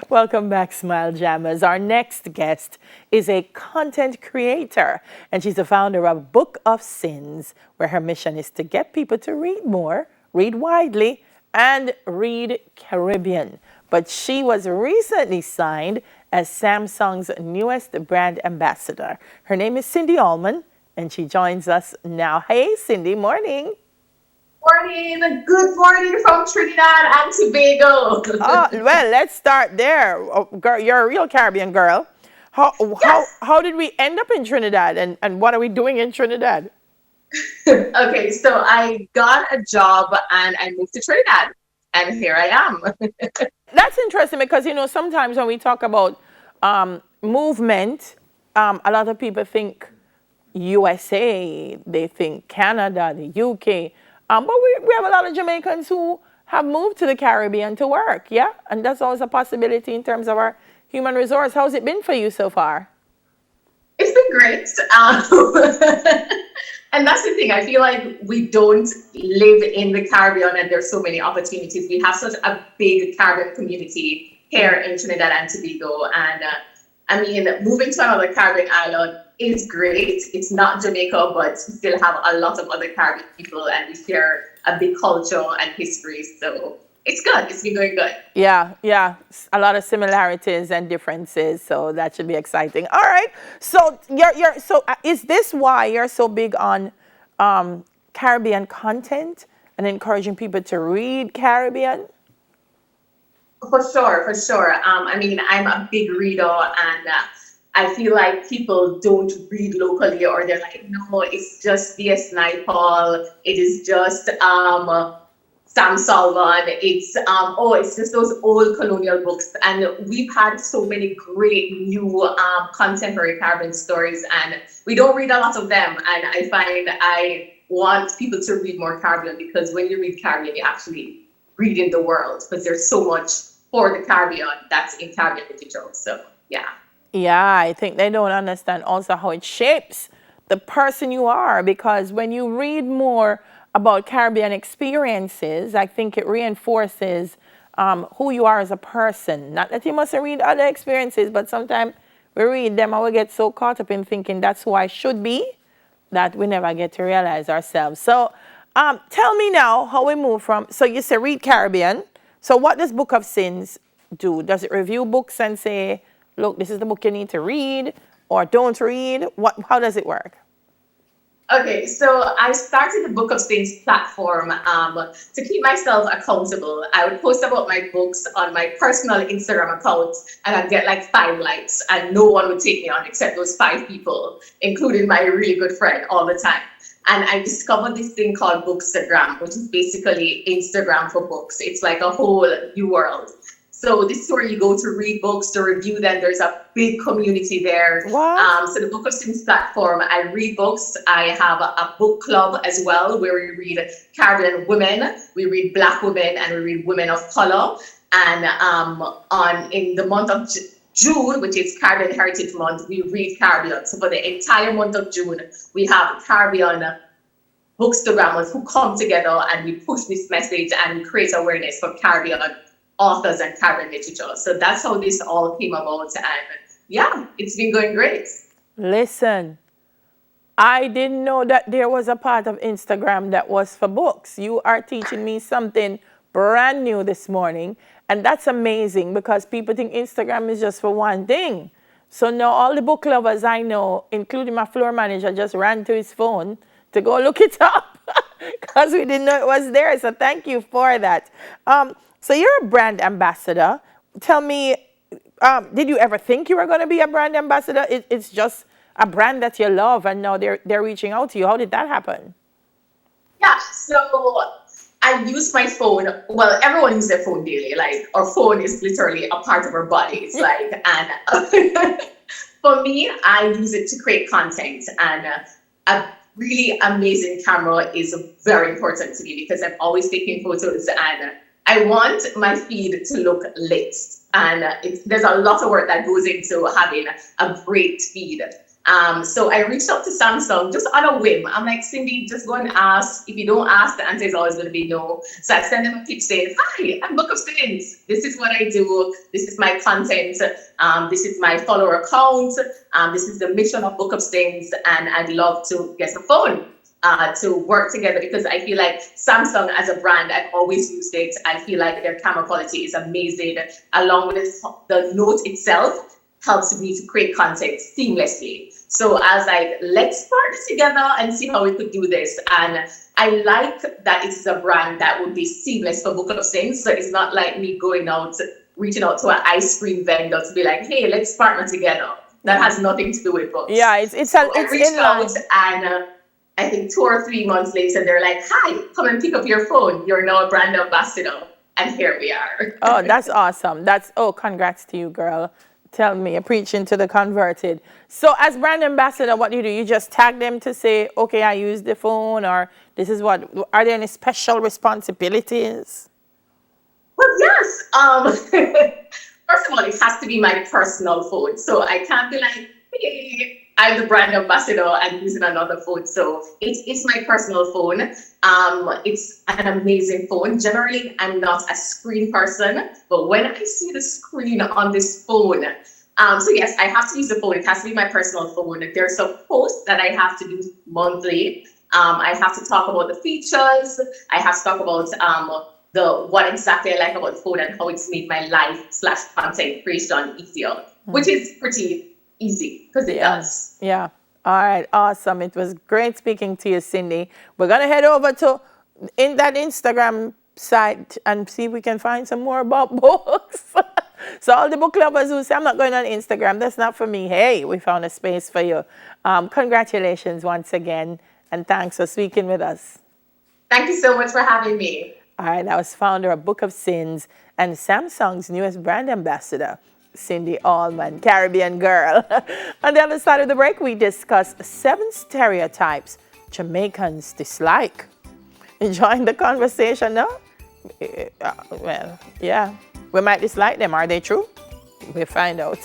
Welcome back, Smile Jammers. Our next guest is a content creator, and she's the founder of Book of Sins, where her mission is to get people to read more, read widely, and read Caribbean. But she was recently signed as Samsung's newest brand ambassador. Her name is Cindy Allman, and she joins us now. Hey, Cindy, morning. Morning, good morning from Trinidad and Tobago. Oh, well, let's start there. Oh, girl, you're a real Caribbean girl. How, how, Yes. how did we end up in Trinidad and what are we doing in Trinidad? Okay, so I got a job and I moved to Trinidad, and here I am. That's interesting because, sometimes when we talk about movement, a lot of people think USA, they think Canada, the UK. But we have a lot of Jamaicans who have moved to the Caribbean to work, yeah? And that's always a possibility in terms of our human resource. How's it been for you so far? It's been great. And that's the thing. I feel like we don't live in the Caribbean and there's so many opportunities. We have such a big Caribbean community here in Trinidad and Tobago. And I mean, moving to another Caribbean island is great. It's not Jamaica, but we still have a lot of other Caribbean people and we share a big culture and history. So it's good. It's been going good. Yeah, yeah, a lot of similarities and differences, so that should be exciting. All right, so is this why you're so big on Caribbean content and encouraging people to read Caribbean? For sure, for sure. I mean, I'm a big reader, and I feel like people don't read locally, or they're like, no, it's just D.S. Naipaul. It is just Sam Salvan. It's just those old colonial books. And we've had so many great new contemporary Caribbean stories, and we don't read a lot of them. And I find I want people to read more Caribbean because when you read Caribbean, you actually read in the world because there's so much for the Caribbean that's in Caribbean literature. So, yeah. Yeah, I think they don't understand also how it shapes the person you are because when you read more about Caribbean experiences, I think it reinforces who you are as a person. Not that you mustn't read other experiences, but sometimes we read them and we get so caught up in thinking that's who I should be that we never get to realize ourselves. So tell me now how we move from, so you say read Caribbean. So what does Book of Sins do? Does it review books and say, look, this is the book you need to read or don't read? How does it work? Okay, so I started the Book of Saints platform to keep myself accountable. I would post about my books on my personal Instagram account, and I'd get like 5 likes, and no one would take me on except those 5 people, including my really good friend all the time. And I discovered this thing called Bookstagram, which is basically Instagram for books. It's like a whole new world. So this is where you go to read books, to review them. There's a big community there. What? So the Book of Sims platform, I read books. I have a book club as well, where we read Caribbean women, we read Black women, and we read women of color. And on in the month of June, which is Caribbean Heritage Month, we read Caribbean. So for the entire month of June, we have Caribbean bookstagrammers who come together and we push this message and we create awareness for Caribbean authors and Caribbean literature. So that's how this all came about. And yeah, it's been going great. Listen, I didn't know that there was a part of Instagram that was for books. You are teaching me something brand new this morning. And that's amazing because people think Instagram is just for one thing. So now all the book lovers I know, including my floor manager, just ran to his phone to go look it up because we didn't know it was there. So thank you for that. So you're a brand ambassador. Tell me, did you ever think you were going to be a brand ambassador? It's just a brand that you love, and now they're reaching out to you. How did that happen? Yeah, so I use my phone. Well, everyone uses their phone daily. Like our phone is literally a part of our body. It's like, and for me, I use it to create content. And a really amazing camera is very important to me because I'm always taking photos and I want my feed to look lit. And there's a lot of work that goes into having a great feed. So I reached out to Samsung just on a whim. I'm like, Cindy, just go and ask. If you don't ask, the answer is always going to be no. So I sent them a pitch saying, hi, I'm Book of Students. This is what I do. This is my content. This is my follower account. This is the mission of Book of Students. And I'd love to get a phone to work together because I feel like Samsung as a brand, I've always used it. I feel like their camera quality is amazing. Along with the Note itself, helps me to create content seamlessly. So I was like, let's partner together and see how we could do this. And I like that it's a brand that would be seamless for Book of Things. So it's not like me going out, reaching out to an ice cream vendor to be like, hey, let's partner together. That has nothing to do with books. Yeah, it's So I it's reached in out line. and I think 2 or 3 months later, they're like, hi, come and pick up your phone. You're now a brand ambassador. And here we are. Oh, that's awesome. Congrats to you, girl. Tell me, you're preaching to the converted. So as brand ambassador, what do? You just tag them to say, okay, I use the phone, or this is what, are there any special responsibilities? Well, yes. First of all, it has to be my personal phone. So I can't be like, hey, I'm the brand ambassador and using another phone. So it's my personal phone. It's an amazing phone. Generally, I'm not a screen person, but when I see the screen on this phone, so yes, I have to use the phone. It has to be my personal phone. There's some posts that I have to do monthly. I have to talk about the features. I have to talk about the what exactly I like about the phone and how it's made my life/content creation easier, which is pretty easy because it does. Yeah. All right. Awesome. It was great speaking to you, Cindy. We're going to head over to in that Instagram site and see if we can find some more about books. So all the book lovers who say, I'm not going on Instagram, that's not for me. Hey, we found a space for you. Congratulations once again. And thanks for speaking with us. Thank you so much for having me. All right. I was founder of Book of Sins and Samsung's newest brand ambassador, Cindy Allman, Caribbean girl. On the other side of the break, we discuss 7 stereotypes Jamaicans dislike. Enjoying the conversation, no? Well, yeah. We might dislike them. Are they true? We'll find out.